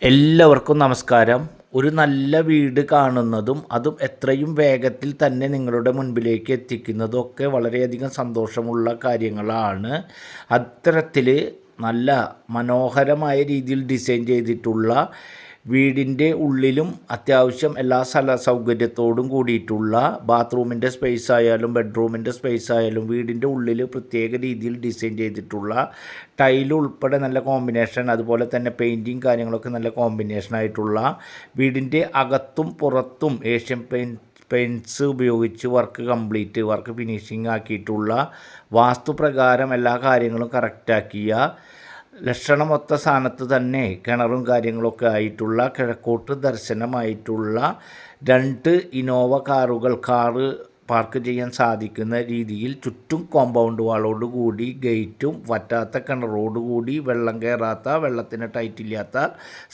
എല്ലാവർക്കും നമസ്കാരം. ഒരു നല്ല വീട് കാണുന്നതും അതും എത്രയും വേഗത്തിൽ തന്നെ നിങ്ങളുടെ മുൻപിലേക്ക് എത്തിക്കുന്നതും ഒക്കെ വളരെയധികം സന്തോഷമുള്ള കാര്യങ്ങളാണ്. അത്തരത്തിൽ നല്ല മനോഹരമായ രീതിയിൽ ഡിസൈൻ ചെയ്തിട്ടുള്ള വീടിൻ്റെ ഉള്ളിലും അത്യാവശ്യം എല്ലാ സ്ഥല സൗകര്യത്തോടും കൂടിയിട്ടുള്ള ബാത്റൂമിൻ്റെ സ്പേസ് ആയാലും ബെഡ്റൂമിൻ്റെ സ്പേസ് ആയാലും വീടിൻ്റെ ഉള്ളിൽ പ്രത്യേക രീതിയിൽ ഡിസൈൻ ചെയ്തിട്ടുള്ള ടൈൽ ഉൾപ്പെടെ നല്ല കോമ്പിനേഷൻ, അതുപോലെ തന്നെ പെയിൻറ്റിങ് കാര്യങ്ങളൊക്കെ നല്ല കോമ്പിനേഷനായിട്ടുള്ള വീടിൻ്റെ അകത്തും പുറത്തും ഏഷ്യൻ പെയിൻറ്റ്സ് ഉപയോഗിച്ച് വർക്ക് ഫിനിഷിംഗ് ആക്കിയിട്ടുള്ള വാസ്തുപ്രകാരം എല്ലാ കാര്യങ്ങളും കറക്റ്റാക്കിയ ലക്ഷണമൊത്ത സ്ഥാനത്ത് തന്നെ കിണറും കാര്യങ്ങളൊക്കെ ആയിട്ടുള്ള കിഴക്കോട്ട് ദർശനമായിട്ടുള്ള 2 ഇനോവ കാറ് പാർക്ക് ചെയ്യാൻ സാധിക്കുന്ന രീതിയിൽ ചുറ്റും കോമ്പൗണ്ട് വാളോടുകൂടി ഗേറ്റും വറ്റാത്ത കിണറോടുകൂടി വെള്ളം കയറാത്ത, വെള്ളത്തിന് ടൈറ്റില്ലാത്ത,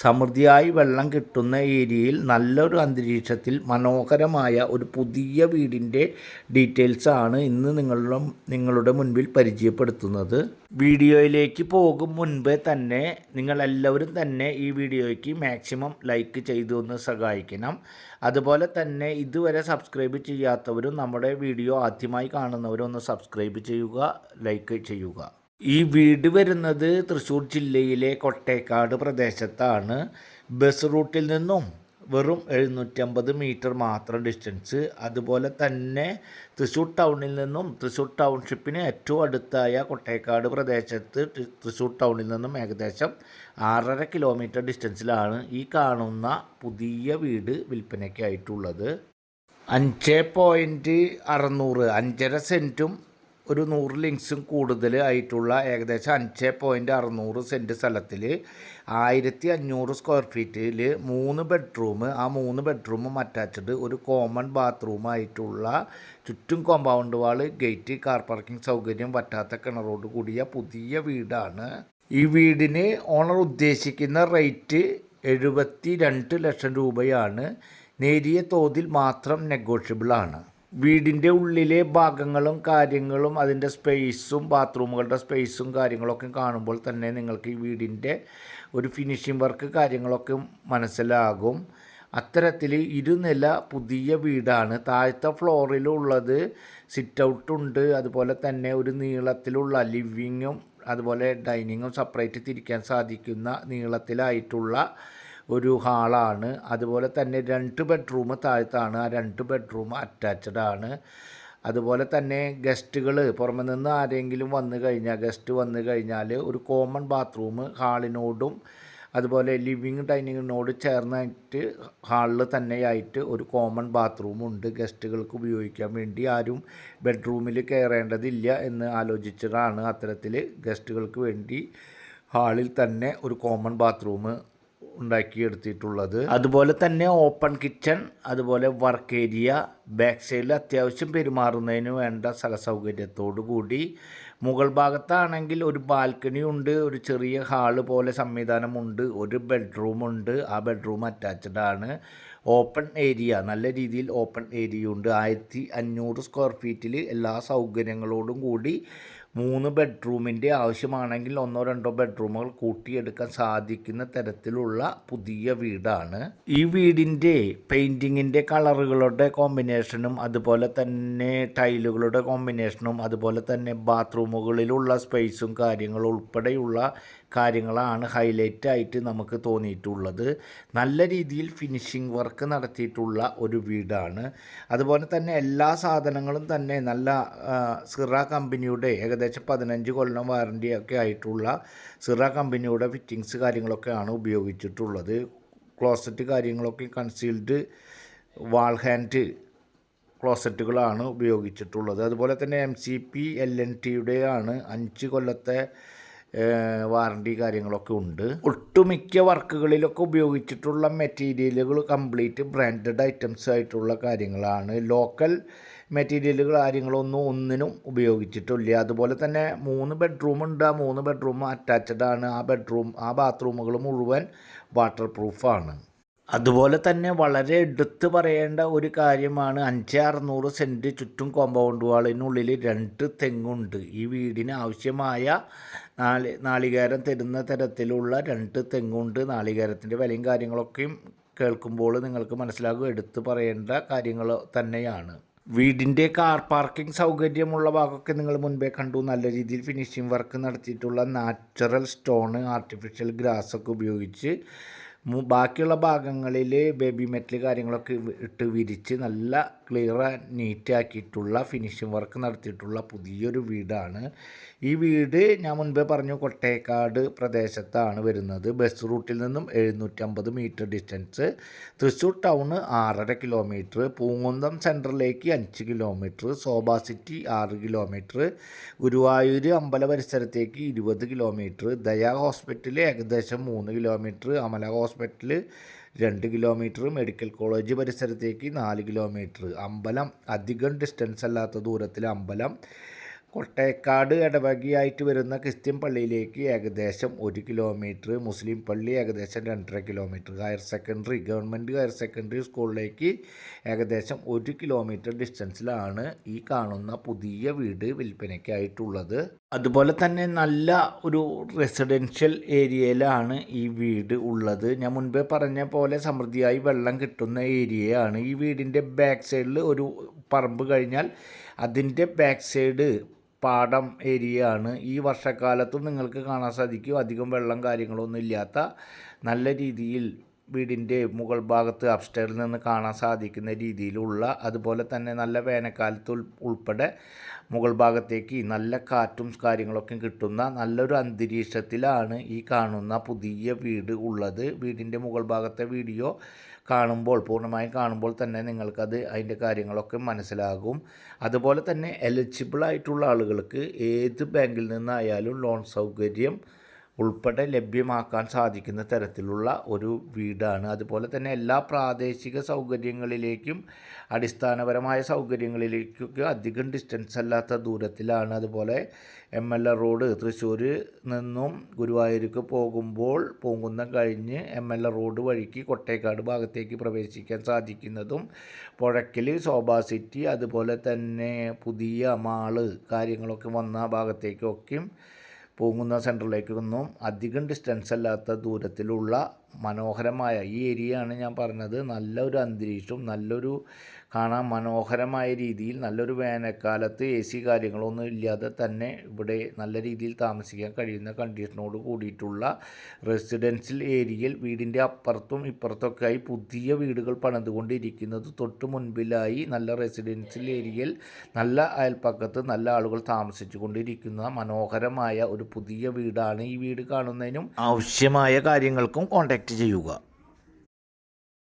സമൃദ്ധിയായി വെള്ളം കിട്ടുന്ന ഏരിയയിൽ നല്ലൊരു അന്തരീക്ഷത്തിൽ മനോഹരമായ ഒരു പുതിയ വീടിൻ്റെ ഡീറ്റെയിൽസാണ് ഇന്ന് നിങ്ങളുടെ മുൻപിൽ പരിചയപ്പെടുത്തുന്നത്. വീഡിയോയിലേക്ക് പോകും മുൻപേ തന്നെ നിങ്ങളെല്ലാവരും തന്നെ ഈ വീഡിയോയ്ക്ക് മാക്സിമം ലൈക്ക് ചെയ്തു ഒന്ന് സഹായിക്കണം. അതുപോലെ തന്നെ ഇതുവരെ സബ്സ്ക്രൈബ് ചെയ്യാത്തവരും നമ്മുടെ വീഡിയോ ആദ്യമായി കാണുന്നവരും ഒന്ന് സബ്സ്ക്രൈബ് ചെയ്യുക, ലൈക്ക് ചെയ്യുക. ഈ വീട് വരുന്നത് തൃശ്ശൂർ ജില്ലയിലെ കൊട്ടേക്കാട് പ്രദേശത്താണ്. ബസ് റൂട്ടിൽ നിന്നും വെറും 750 മീറ്റർ മാത്രം ഡിസ്റ്റൻസ്. അതുപോലെ തന്നെ തൃശ്ശൂർ ടൗണിൽ നിന്നും തൃശ്ശൂർ ടൗൺഷിപ്പിന് ഏറ്റവും അടുത്തായ കൊട്ടേക്കാട് പ്രദേശത്ത് തൃശ്ശൂർ ടൗണിൽ നിന്നും ഏകദേശം 6.5 കിലോമീറ്റർ ഡിസ്റ്റൻസിലാണ് ഈ കാണുന്ന പുതിയ വീട് വിൽപ്പനയ്ക്കായിട്ടുള്ളത്. 5.600 5.5 സെൻറ്റും ഒരു 100 ലിങ്സും കൂടുതൽ ആയിട്ടുള്ള ഏകദേശം 5.600 സെൻറ്റ് സ്ഥലത്തിൽ 1500 സ്ക്വയർ ഫീറ്റിൽ 3 ബെഡ്റൂം, ആ 3 ബെഡ്റൂമും അറ്റാച്ച്ഡ്, ഒരു കോമൺ ബാത്റൂം ആയിട്ടുള്ള, ചുറ്റും കോമ്പൗണ്ട് വാള്, ഗേറ്റ്, കാർ പാർക്കിംഗ് സൗകര്യം, വറ്റാത്ത കിണറോട് കൂടിയ പുതിയ വീടാണ്. ഈ വീടിന് ഓണർ ഉദ്ദേശിക്കുന്ന റേറ്റ് 72 ലക്ഷം രൂപയാണ്. നേരിയ തോതിൽ മാത്രം നെഗോഷ്യബിളാണ്. വീടിൻ്റെ ഉള്ളിലെ ഭാഗങ്ങളും കാര്യങ്ങളും അതിൻ്റെ സ്പേസും ബാത്റൂമുകളുടെ സ്പേസും കാര്യങ്ങളൊക്കെ കാണുമ്പോൾ തന്നെ നിങ്ങൾക്ക് ഈ വീടിൻ്റെ ഒരു ഫിനിഷിംഗ് വർക്ക് കാര്യങ്ങളൊക്കെ മനസ്സിലാകും. അത്തരത്തിൽ 2 നില പുതിയ വീടാണ്. താഴത്തെ ഫ്ലോറിലുള്ളത് സിറ്റ് ഔട്ടുണ്ട്, അതുപോലെ തന്നെ ഒരു നീളത്തിലുള്ള ലിവിങ്ങും അതുപോലെ ഡൈനിങ്ങും സെപ്പറേറ്റ് തിരിക്കാൻ സാധിക്കുന്ന നീളത്തിലായിട്ടുള്ള ഒരു ഹാളാണ്. അതുപോലെ തന്നെ 2 ബെഡ്റൂം താഴത്താണ്. ആ 2 ബെഡ്റൂം അറ്റാച്ച്ഡ് ആണ്. അതുപോലെ തന്നെ ഗസ്റ്റുകൾ പുറമെ നിന്ന് ആരെങ്കിലും ഗസ്റ്റ് വന്നു കഴിഞ്ഞാൽ ഒരു കോമൺ ബാത്റൂം ഹാളിനോടും അതുപോലെ ലിവിങ് ഡൈനിങ്ങിനോട് ചേർന്നായിട്ട് ഹാളിൽ തന്നെയായിട്ട് ഒരു കോമൺ ബാത്റൂമുണ്ട്. ഗസ്റ്റുകൾക്ക് ഉപയോഗിക്കാൻ വേണ്ടി ആരും ബെഡ്റൂമിൽ കയറേണ്ടതില്ല എന്ന് ആലോചിച്ചിട്ടാണ് അത്തരത്തിൽ ഗസ്റ്റുകൾക്ക് വേണ്ടി ഹാളിൽ തന്നെ ഒരു കോമൺ ബാത്റൂം ഉണ്ടാക്കിയെടുത്തിട്ടുള്ളത്. അതുപോലെ തന്നെ ഓപ്പൺ കിച്ചൺ, അതുപോലെ വർക്ക് ഏരിയ, ബാക്ക് സൈഡിൽ അത്യാവശ്യം പെരുമാറുന്നതിന് വേണ്ട സ്ഥല സൗകര്യത്തോടു കൂടി. മുകൾ ഭാഗത്താണെങ്കിൽ ഒരു ബാൽക്കണി ഉണ്ട്, ഒരു ചെറിയ ഹാള് പോലെ സംവിധാനമുണ്ട്, ഒരു ബെഡ്റൂമുണ്ട്, ആ ബെഡ്റൂം അറ്റാച്ച്ഡ് ആണ്. ഓപ്പൺ ഏരിയ, നല്ല രീതിയിൽ ഓപ്പൺ ഏരിയ ഉണ്ട്. 1500 സ്ക്വയർ ഫീറ്റിൽ എല്ലാ സൗകര്യങ്ങളോടും കൂടി 3 ബെഡ്റൂമിൻ്റെ ആവശ്യമാണെങ്കിൽ 1-2 ബെഡ്റൂമുകൾ കൂട്ടിയെടുക്കാൻ സാധിക്കുന്ന തരത്തിലുള്ള പുതിയ വീടാണ്. ഈ വീടിൻ്റെ പെയിൻറ്റിങ്ങിൻ്റെ കളറുകളുടെ കോമ്പിനേഷനും അതുപോലെ തന്നെ ടൈലുകളുടെ കോമ്പിനേഷനും അതുപോലെ തന്നെ ബാത്റൂമുകളിലുള്ള സ്പേസും കാര്യങ്ങളും ഉൾപ്പെടെയുള്ള കാര്യങ്ങളാണ് ഹൈലൈറ്റ് ആയിട്ട് നമുക്ക് തോന്നിയിട്ടുള്ളത്. നല്ല രീതിയിൽ ഫിനിഷിംഗ് വർക്ക് നടത്തിയിട്ടുള്ള ഒരു വീടാണ്. അതുപോലെ തന്നെ എല്ലാ സാധനങ്ങളും തന്നെ നല്ല സിറ കമ്പനിയുടെ ഏകദേശം 15 കൊല്ലം വാറൻറ്റിയൊക്കെ ആയിട്ടുള്ള സിറ കമ്പനിയുടെ ഫിറ്റിങ്സ് കാര്യങ്ങളൊക്കെയാണ് ഉപയോഗിച്ചിട്ടുള്ളത്. ക്ലോസറ്റ് കാര്യങ്ങളൊക്കെ കൺസീൽഡ് വാൾ ഹാൻഡ് ക്ലോസറ്റുകളാണ് ഉപയോഗിച്ചിട്ടുള്ളത്. അതുപോലെ തന്നെ MCP LNTയുടെ ആണ് 5 കൊല്ലത്തെ വാറണ്ടി കാര്യങ്ങളൊക്കെ ഉണ്ട്. ഒട്ടുമിക്ക വർക്കുകളിലൊക്കെ ഉപയോഗിച്ചിട്ടുള്ള മെറ്റീരിയലുകൾ കംപ്ലീറ്റ് ബ്രാൻഡഡ് ഐറ്റംസ് ആയിട്ടുള്ള കാര്യങ്ങളാണ്. ലോക്കൽ മെറ്റീരിയലുകൾ ഒന്നിനും ഉപയോഗിച്ചിട്ടില്ല. അതുപോലെ തന്നെ 3 ബെഡ്റൂമുണ്ട്. ആ 3 ബെഡ്റൂം അറ്റാച്ച്ഡ് ആണ്. ആ ബാത്റൂമുകൾ മുഴുവൻ വാട്ടർ പ്രൂഫാണ്. അതുപോലെ തന്നെ വളരെ എടുത്തു പറയേണ്ട ഒരു കാര്യമാണ് 5,600 സെൻറ്റ് ചുറ്റും കോമ്പൗണ്ട് വാളിനുള്ളിൽ 2 തെങ്ങുണ്ട്. ഈ വീടിന് ആവശ്യമായ നാളികേരം തരുന്ന തരത്തിലുള്ള 2 തെങ്ങുണ്ട്. നാളികേരത്തിൻ്റെ വിലയും കാര്യങ്ങളൊക്കെയും കേൾക്കുമ്പോൾ നിങ്ങൾക്ക് മനസ്സിലാകും, എടുത്തു പറയേണ്ട കാര്യങ്ങൾ തന്നെയാണ്. വീടിൻ്റെ കാർ പാർക്കിംഗ് സൗകര്യമുള്ള ഭാഗമൊക്കെ നിങ്ങൾ മുൻപേ കണ്ടു. നല്ല രീതിയിൽ ഫിനിഷിംഗ് വർക്ക് നടത്തിയിട്ടുള്ള നാച്ചുറൽ സ്റ്റോണ്, ആർട്ടിഫിഷ്യൽ ഗ്രാസൊക്കെ ഉപയോഗിച്ച് ബാക്കിയുള്ള ഭാഗങ്ങളിൽ ബേബി മെറ്റൽ കാര്യങ്ങളൊക്കെ ഇട്ട് വിരിച്ച് നല്ല ക്ലിയർ നീറ്റ് ആക്കിയിട്ടുള്ള ഫിനിഷിംഗ് വർക്ക് നടത്തിയിട്ടുള്ള പുതിയൊരു വീടാണ്. ഈ വീട് ഞാൻ മുൻപേ പറഞ്ഞു കൊട്ടേക്കാട് പ്രദേശത്താണ് വരുന്നത്. ബസ് റൂട്ടിൽ നിന്നും 750 metre distance, Thrissur town 6.5 kilometre, Poonkunnam സെൻട്രലിലേക്ക് 5 kilometre, Shobha City 6 kilometre, Guruvayur അമ്പല പരിസരത്തേക്ക് 20 കിലോമീറ്റർ, ദയാ ഹോസ്പിറ്റൽ ഏകദേശം 3 kilometre, Amala hospital 2 kilometre, medical college പരിസരത്തേക്ക് 4 കിലോമീറ്റർ, അമ്പലം അധികം ഡിസ്റ്റൻസ് അല്ലാത്ത ദൂരത്തിൽ അമ്പലം, കൊട്ടേക്കാട് ഇടവകയായിട്ട് വരുന്ന ക്രിസ്ത്യൻ പള്ളിയിലേക്ക് ഏകദേശം 1 കിലോമീറ്റർ, മുസ്ലിം പള്ളി ഏകദേശം 2.5 കിലോമീറ്റർ, ഗവൺമെൻറ് ഹയർ സെക്കൻഡറി സ്കൂളിലേക്ക് ഏകദേശം 1 കിലോമീറ്റർ ഡിസ്റ്റൻസിലാണ് ഈ കാണുന്ന പുതിയ വീട് വിൽപ്പനയ്ക്കായിട്ടുള്ളത്. അതുപോലെ തന്നെ നല്ല ഒരു റെസിഡൻഷ്യൽ ഏരിയയിലാണ് ഈ വീട് ഉള്ളത്. ഞാൻ മുൻപേ പറഞ്ഞ പോലെ സമൃദ്ധിയായി വെള്ളം കിട്ടുന്ന ഏരിയയാണ്. ഈ വീടിൻ്റെ ബാക്ക് സൈഡിൽ ഒരു പറമ്പ് കഴിഞ്ഞാൽ അതിൻ്റെ ബാക്ക് സൈഡ് പാടം ഏരിയ ആണ്. ഈ വർഷക്കാലത്തും നിങ്ങൾക്ക് കാണാൻ സാധിക്കും, അധികം വെള്ളം കാര്യങ്ങളൊന്നും ഇല്ലാത്ത നല്ല രീതിയിൽ വീടിൻ്റെ മുകൾ ഭാഗത്ത് അപ്സ്റ്റെയറിൽ നിന്ന് കാണാൻ സാധിക്കുന്ന രീതിയിലുള്ള, അതുപോലെ തന്നെ നല്ല വേനൽക്കാലത്ത് ഉൾപ്പെടെ മുകൾ ഭാഗത്തേക്ക് നല്ല കാറ്റും കാര്യങ്ങളൊക്കെ കിട്ടുന്ന നല്ലൊരു അന്തരീക്ഷത്തിലാണ് ഈ കാണുന്ന പുതിയ വീട് ഉള്ളത്. വീടിൻ്റെ മുകൾ ഭാഗത്തെ വീഡിയോ പൂർണ്ണമായും കാണുമ്പോൾ തന്നെ നിങ്ങൾക്കത് അതിൻ്റെ കാര്യങ്ങളൊക്കെ മനസ്സിലാകും. അതുപോലെ തന്നെ എലിജിബിൾ ആയിട്ടുള്ള ആളുകൾക്ക് ഏത് ബാങ്കിൽ നിന്നായാലും ലോൺ സൗകര്യം ഉൾപ്പെടെ ലഭ്യമാക്കാൻ സാധിക്കുന്ന തരത്തിലുള്ള ഒരു വീടാണ്. അതുപോലെ തന്നെ എല്ലാ പ്രാദേശിക സൗകര്യങ്ങളിലേക്കും അടിസ്ഥാനപരമായ സൗകര്യങ്ങളിലേക്കൊക്കെ അധികം ഡിസ്റ്റൻസ് അല്ലാത്ത ദൂരത്തിലാണ്. അതുപോലെ MLA റോഡ് തൃശ്ശൂർ നിന്നും ഗുരുവായൂർക്ക് പോകുമ്പോൾ പൂങ്കുന്നം കഴിഞ്ഞ് MLA റോഡ് വഴിക്ക് കൊട്ടേക്കാട് ഭാഗത്തേക്ക് പ്രവേശിക്കാൻ സാധിക്കുന്നതും, പുഴയ്ക്കൽ ശോഭാ സിറ്റി അതുപോലെ തന്നെ പുതിയ മാള് കാര്യങ്ങളൊക്കെ വന്ന ഭാഗത്തേക്കൊക്കെയും പൂങ്കുന്നം സെൻട്രലിലേക്കൊന്നും അധികം ഡിസ്റ്റൻസ് അല്ലാത്ത ദൂരത്തിലുള്ള മനോഹരമായ ഈ ഏരിയയാണ് ഞാൻ പറഞ്ഞത്. നല്ലൊരു അന്തരീക്ഷവും നല്ലൊരു കാണാൻ മനോഹരമായ രീതിയിൽ നല്ലൊരു വേനൽക്കാലത്ത് AC കാര്യങ്ങളൊന്നും ഇല്ലാതെ തന്നെ ഇവിടെ നല്ല രീതിയിൽ താമസിക്കാൻ കഴിയുന്ന കണ്ടീഷനോട് കൂടിയിട്ടുള്ള റെസിഡൻഷ്യൽ ഏരിയയിൽ വീടിൻ്റെ അപ്പുറത്തും ഇപ്പുറത്തൊക്കെയായി പുതിയ വീടുകൾ പണിതുകൊണ്ടിരിക്കുന്നത്. തൊട്ട് മുൻപിലായി നല്ല റെസിഡൻഷ്യൽ ഏരിയയിൽ നല്ല അയൽപ്പക്കത്ത് നല്ല ആളുകൾ താമസിച്ചു കൊണ്ടിരിക്കുന്ന മനോഹരമായ ഒരു പുതിയ വീടാണ്. ഈ വീട് കാണുന്നതിനും ആവശ്യമായ കാര്യങ്ങൾക്കും കോൺടാക്റ്റ് ചെയ്യുക.